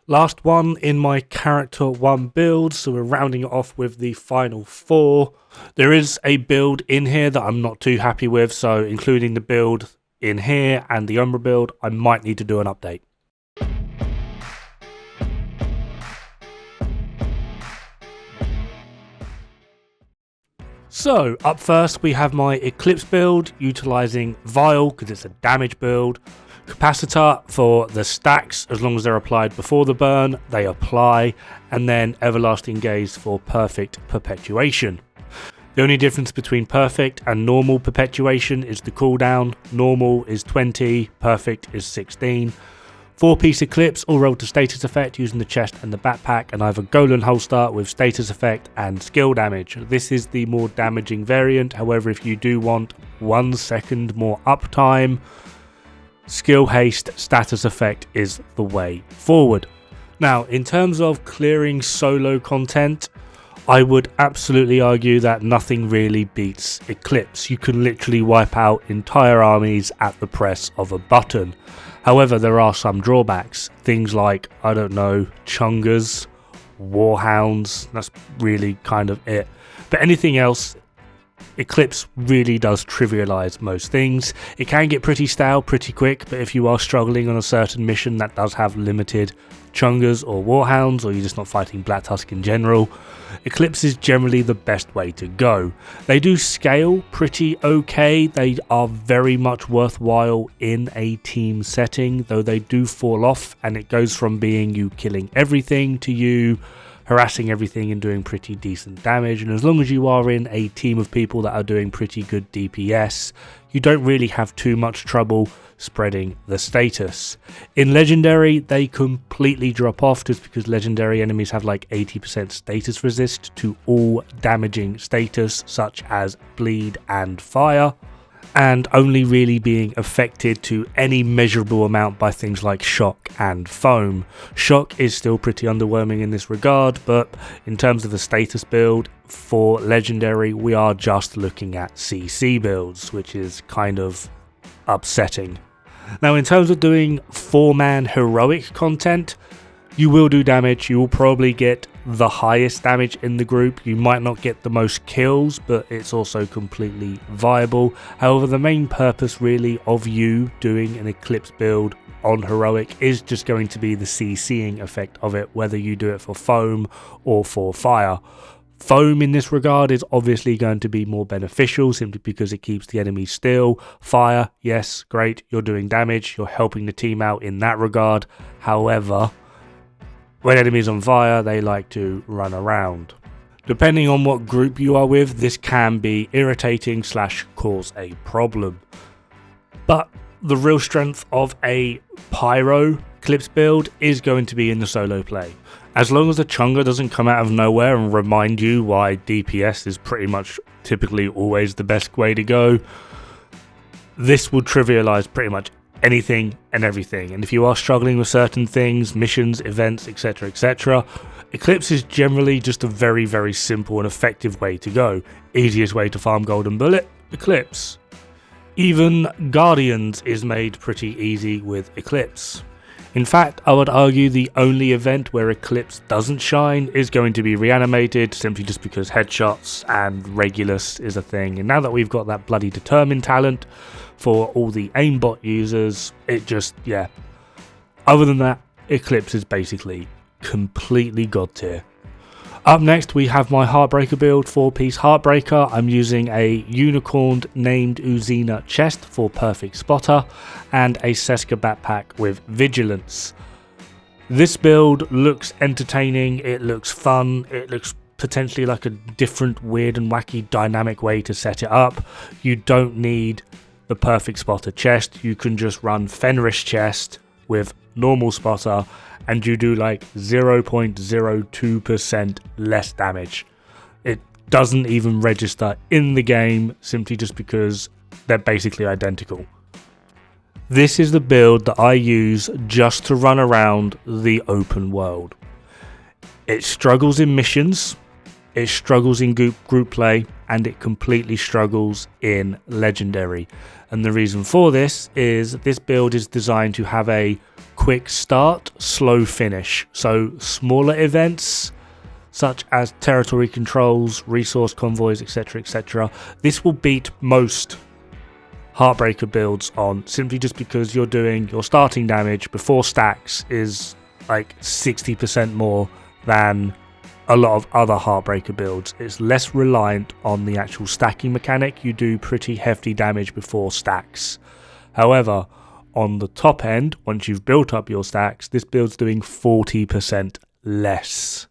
Last one in my character 1 build, so we're rounding it off with the final 4. There is a build in here that I'm not too happy with, so including the build in here and the Umbra build, I might need to do an update. So up first we have my Eclipse build, utilising Vial because it's a damage build. Capacitor for the stacks, as long as they're applied before the burn, they apply, and then Everlasting Gaze for perfect perpetuation. The only difference between perfect and normal perpetuation is the cooldown. Normal is 20, perfect is 16. 4-piece Eclipse, all rolled to status effect using the chest and the backpack, and I have a Golan holster with status effect and skill damage. This is the more damaging variant, however if you do want 1 second more uptime, skill haste status effect is the way forward. Now, in terms of clearing solo content, I would absolutely argue that nothing really beats Eclipse. You can literally wipe out entire armies at the press of a button. However, there are some drawbacks. Things like, I don't know, Chungers, Warhounds, that's really kind of it. But anything else, Eclipse really does trivialize most things. It can get pretty stale pretty quick, but if you are struggling on a certain mission that does have limited Chungers or Warhounds, or you're just not fighting Black Tusk in general, Eclipse is generally the best way to go. They do scale pretty okay. They are very much worthwhile in a team setting, though they do fall off, and it goes from being you killing everything to you harassing everything and doing pretty decent damage. And as long as you are in a team of people that are doing pretty good DPS, you don't really have too much trouble spreading the status. In Legendary, they completely drop off just because Legendary enemies have like 80% status resist to all damaging status such as bleed and fire, and only really being affected to any measurable amount by things like shock and foam. Shock is still pretty underwhelming in this regard, but in terms of the status build for Legendary, we are just looking at CC builds, which is kind of upsetting. Now, in terms of doing 4-man heroic content, you will do damage. You will probably get the highest damage in the group. You might not get the most kills, but it's also completely viable. However, the main purpose really of you doing an Eclipse build on heroic is just going to be the CCing effect of it, whether you do it for foam or for fire. Foam in this regard is obviously going to be more beneficial simply because it keeps the enemy still. Fire, yes, great, you're doing damage, you're helping the team out in that regard. However, when enemies on fire, they like to run around. Depending on what group you are with, this can be irritating / cause a problem. But the real strength of a Pyro Eclipse build is going to be in the solo play. As long as the Chunga doesn't come out of nowhere and remind you why DPS is pretty much typically always the best way to go, this will trivialize pretty much anything and everything. And if you are struggling with certain things, missions, events, etc., Eclipse is generally just a very, very simple and effective way to go. Easiest way to farm Golden Bullet, Eclipse. Even Guardians is made pretty easy with Eclipse. In fact, I would argue the only event where Eclipse doesn't shine is going to be Reanimated, simply just because headshots and Regulus is a thing. And now that we've got that bloody Determine talent for all the aimbot users, it just, yeah. Other than that, Eclipse is basically completely god tier. Up next, we have my HeartBreaker build, 4-piece HeartBreaker. I'm using a unicorned named Uzina chest for perfect spotter and a Seska backpack with vigilance. This build looks entertaining, it looks fun, it looks potentially like a different weird and wacky dynamic way to set it up. You don't need the perfect spotter chest, you can just run Fenris chest with normal spotter and you do like 0.02% less damage. It doesn't even register in the game simply just because they're basically identical. This is the build that I use just to run around the open world. It struggles in missions, it struggles in group play, and it completely struggles in legendary. And the reason for this is this build is designed to have a quick start, slow finish. So smaller events such as territory controls, resource convoys, etc., this will beat most HeartBreaker builds on, simply just because you're doing your starting damage before stacks is like 60% more than a lot of other HeartBreaker builds. It's less reliant on the actual stacking mechanic. You do pretty hefty damage before stacks. However, on the top end, once you've built up your stacks, this build's doing 40% less.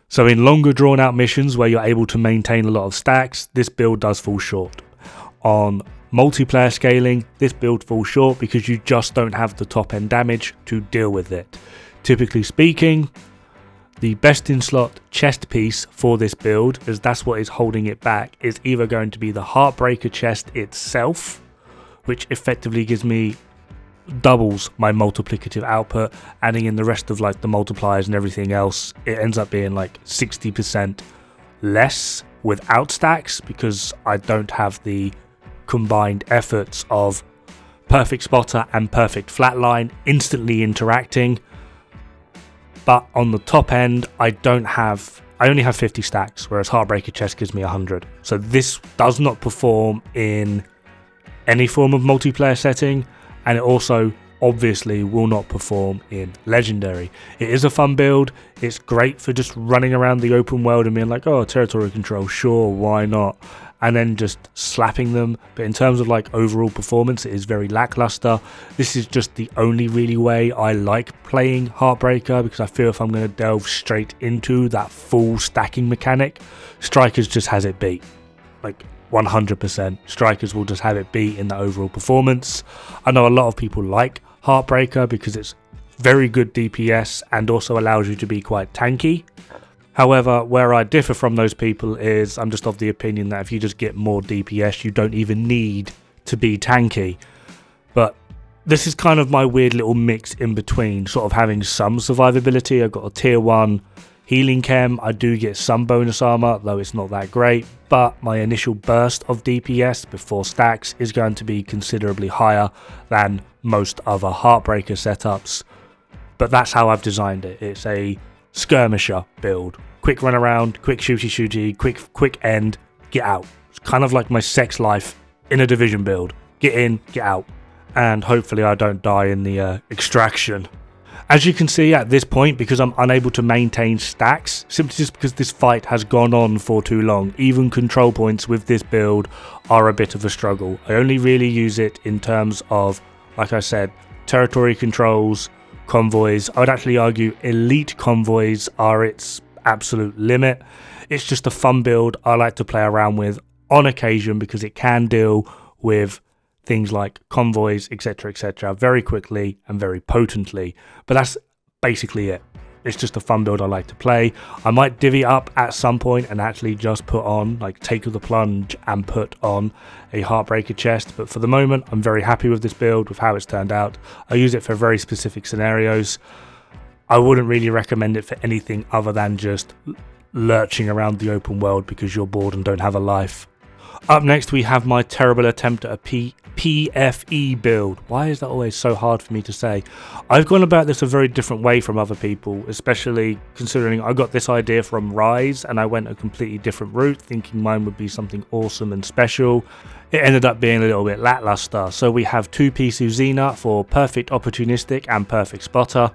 So in longer drawn out missions where you're able to maintain a lot of stacks, this build does fall short. On multiplayer scaling, this build falls short because you just don't have the top end damage to deal with it. Typically speaking, the best in slot chest piece for this build, as that's what is holding it back, is either going to be the HeartBreaker chest itself, which effectively gives me doubles my multiplicative output. Adding in the rest of like the multipliers and everything else, it ends up being like 60% less without stacks, because I don't have the combined efforts of perfect spotter and perfect flatline instantly interacting. But on the top end, I only have 50 stacks, whereas HeartBreaker chest gives me 100. So this does not perform in any form of multiplayer setting, and it also obviously will not perform in legendary. It is a fun build. It's great for just running around the open world and being like, oh, territory control, sure, why not? And then just slapping them. But in terms of like overall performance, it is very lackluster. This is just the only really way I like playing HeartBreaker, because I feel if I'm going to delve straight into that full stacking mechanic, Strikers just has it beat. Like 100%. Strikers will just have it beat in the overall performance. I know a lot of people like HeartBreaker because it's very good DPS and also allows you to be quite tanky. However, where I differ from those people is I'm just of the opinion that if you just get more DPS, you don't even need to be tanky. But this is kind of my weird little mix in between, sort of having some survivability. I've got a tier 1 healing chem. I do get some bonus armor, though it's not that great. But my initial burst of DPS before stacks is going to be considerably higher than most other HeartBreaker setups. But that's how I've designed it. It's a skirmisher build. Quick run around, quick shooty, quick end, get out. It's kind of like my sex life in a division build. Get in, get out. And hopefully I don't die in the extraction. As you can see at this point, because I'm unable to maintain stacks, simply just because this fight has gone on for too long, even control points with this build are a bit of a struggle. I only really use it in terms of, like I said, territory controls, convoys. I would actually argue elite convoys are its absolute limit. It's just a fun build I like to play around with on occasion, because it can deal with things like convoys, etc., very quickly and very potently. But that's basically it. It's just a fun build I like to play. I might divvy up at some point and actually just put on, like, take the plunge and put on a HeartBreaker chest. But for the moment, I'm very happy with this build, with how it's turned out. I use it for very specific scenarios. I wouldn't really recommend it for anything other than just lurching around the open world because you're bored and don't have a life. Up next, we have my terrible attempt at a PFE build. Why is that always so hard for me to say? I've gone about this a very different way from other people, especially considering I got this idea from Rise and I went a completely different route, thinking mine would be something awesome and special. It ended up being a little bit lackluster. So we have 2-piece Uzina for perfect opportunistic and perfect spotter,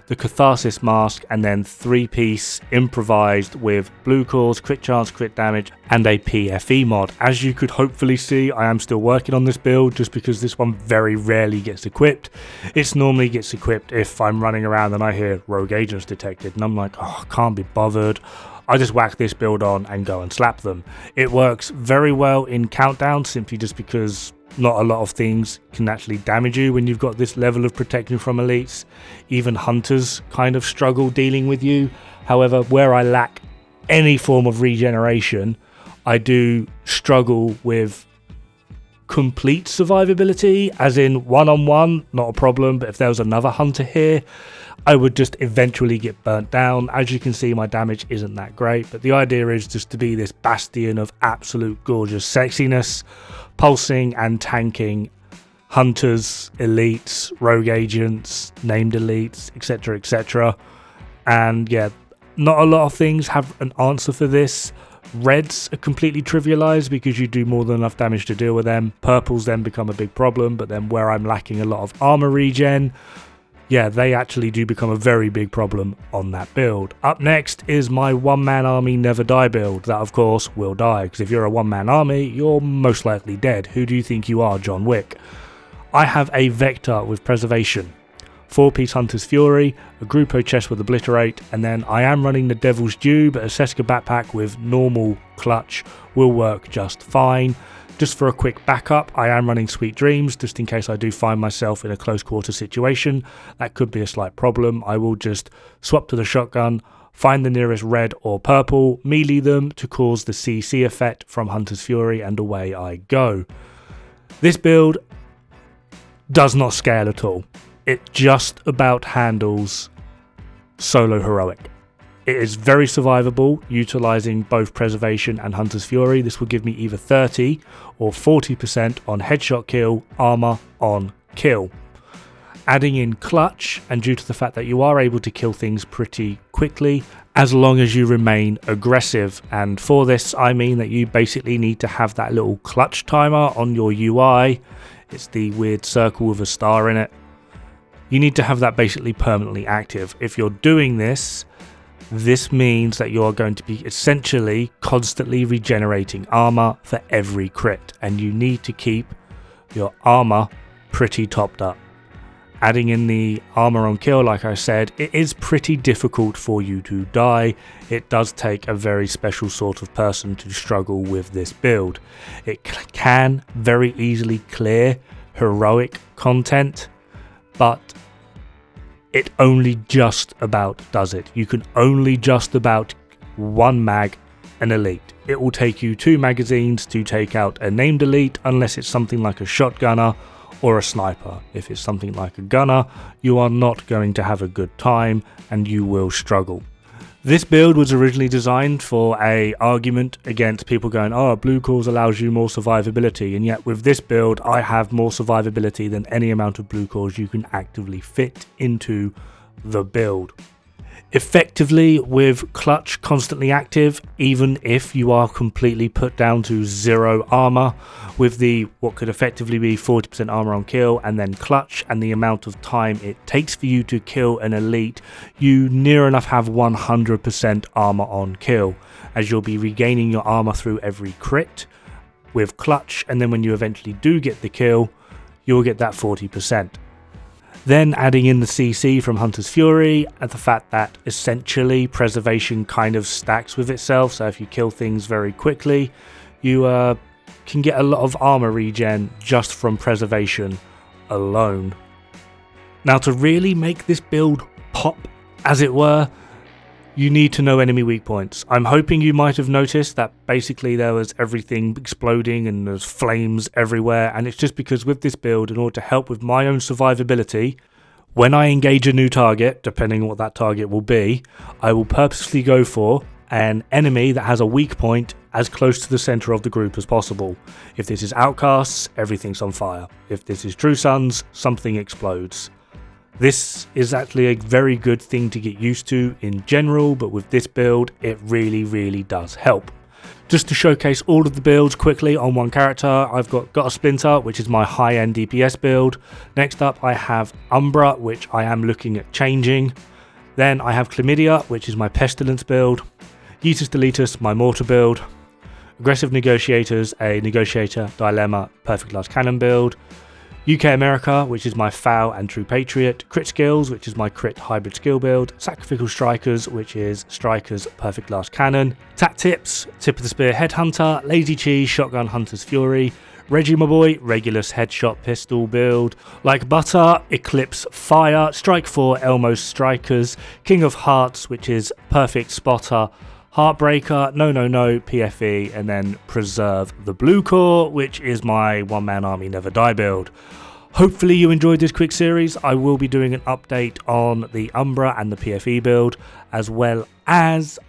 the Catharsis mask, and then 3-piece improvised with blue cores, crit chance, crit damage, and a PFE mod. As you could hopefully see, I am still working on this build just because this one very rarely gets equipped. It normally gets equipped if I'm running around and I hear rogue agents detected and I'm like, oh, I can't be bothered. I just whack this build on and go and slap them. It works very well in countdown, simply just because not a lot of things can actually damage you when you've got this level of protection from elites. Even hunters kind of struggle dealing with you. However, where I lack any form of regeneration, I do struggle with complete survivability, as in one-on-one, not a problem, but if there was another hunter here, I would just eventually get burnt down. As you can see, my damage isn't that great, but the idea is just to be this bastion of absolute gorgeous sexiness, pulsing and tanking hunters, elites, rogue agents, named elites, etc, etc. And yeah, not a lot of things have an answer for this. Reds are completely trivialized because you do more than enough damage to deal with them. Purples then become a big problem, but then where I'm lacking a lot of armor regen, yeah, they actually do become a very big problem on that build. Up next is my one-man army never die build. That, of course, will die, because if you're a one-man army, you're most likely dead. Who do you think you are, John Wick? I have a Vector with Preservation, 4-piece Hunter's Fury, a Grupo chest with Obliterate, and then I am running the Devil's Due, but a Seska backpack with normal clutch will work just fine. Just for a quick backup, I am running Sweet Dreams, just in case I do find myself in a close quarter situation. That could be a slight problem. I will just swap to the shotgun, find the nearest red or purple, melee them to cause the CC effect from Hunter's Fury, and away I go. This build does not scale at all. It just about handles solo heroic. It is very survivable, utilising both Preservation and Hunter's Fury. This will give me either 30 or 40% on headshot kill, armour on kill. Adding in clutch, and due to the fact that you are able to kill things pretty quickly, as long as you remain aggressive. And for this, I mean that you basically need to have that little clutch timer on your UI. It's the weird circle with a star in it. You need to have that basically permanently active. If you're doing this, this means that you're going to be essentially constantly regenerating armor for every crit, and you need to keep your armor pretty topped up. Adding in the armor on kill, like I said, it is pretty difficult for you to die. It does take a very special sort of person to struggle with this build. It can very easily clear heroic content, but it only just about does it. You can only just about one mag an elite. It will take you 2 magazines to take out a named elite, unless it's something like a shotgunner or a sniper. If it's something like a gunner, you are not going to have a good time and you will struggle. This build was originally designed for an argument against people going, oh, blue cores allows you more survivability, and yet with this build I have more survivability than any amount of blue cores you can actively fit into the build. Effectively, with clutch constantly active, even if you are completely put down to 0 armor, with the what could effectively be 40% armor on kill, and then clutch and the amount of time it takes for you to kill an elite, you near enough have 100% armor on kill, as you'll be regaining your armor through every crit with clutch, and then when you eventually do get the kill, you'll get that 40%. Then adding in the CC from Hunter's Fury, and the fact that essentially Preservation kind of stacks with itself, so if you kill things very quickly, you can get a lot of armor regen just from Preservation alone. Now, to really make this build pop, as it were, you need to know enemy weak points. I'm hoping you might have noticed that basically there was everything exploding and there's flames everywhere, and it's just because with this build, in order to help with my own survivability, when I engage a new target, depending on what that target will be, I will purposely go for an enemy that has a weak point as close to the center of the group as possible. If this is Outcasts, everything's on fire. If this is True Sons, something explodes. This is actually a very good thing to get used to in general, but with this build, it really does help. Just to showcase all of the builds quickly on one character, I've got a Splinter, which is my high-end DPS build. Next up, I have Umbra, which I am looking at changing. Then I have Chlamydia, which is my Pestilence build. Yeetus Deletus, my Mortar build. Aggressive Negotiators, a Negotiator, Dilemma, Perfect Last Cannon build. UK America, which is my FAL and True Patriot. Crit Skills, which is my Crit Hybrid skill build. Sacrificial Strikers, which is Strikers Perfect Last Cannon. Tat Tips, Tip of the Spear Headhunter. Lazy Cheese, Shotgun Hunter's Fury. Reggie my boy, Regulus Headshot Pistol build. Like Butter, Eclipse Fire. Strike 4, Elmo's Strikers. King of Hearts, which is Perfect Spotter. HeartBreaker, no, PFE, and then Preserve the Blue Core, which is my one-man army never die build. Hopefully you enjoyed this quick series. I will be doing an update on the Umbra and the PFE build, as well as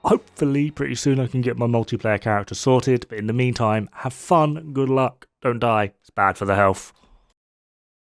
hopefully pretty soon I can get my multiplayer character sorted. But in the meantime, have fun, good luck, don't die, it's bad for the health.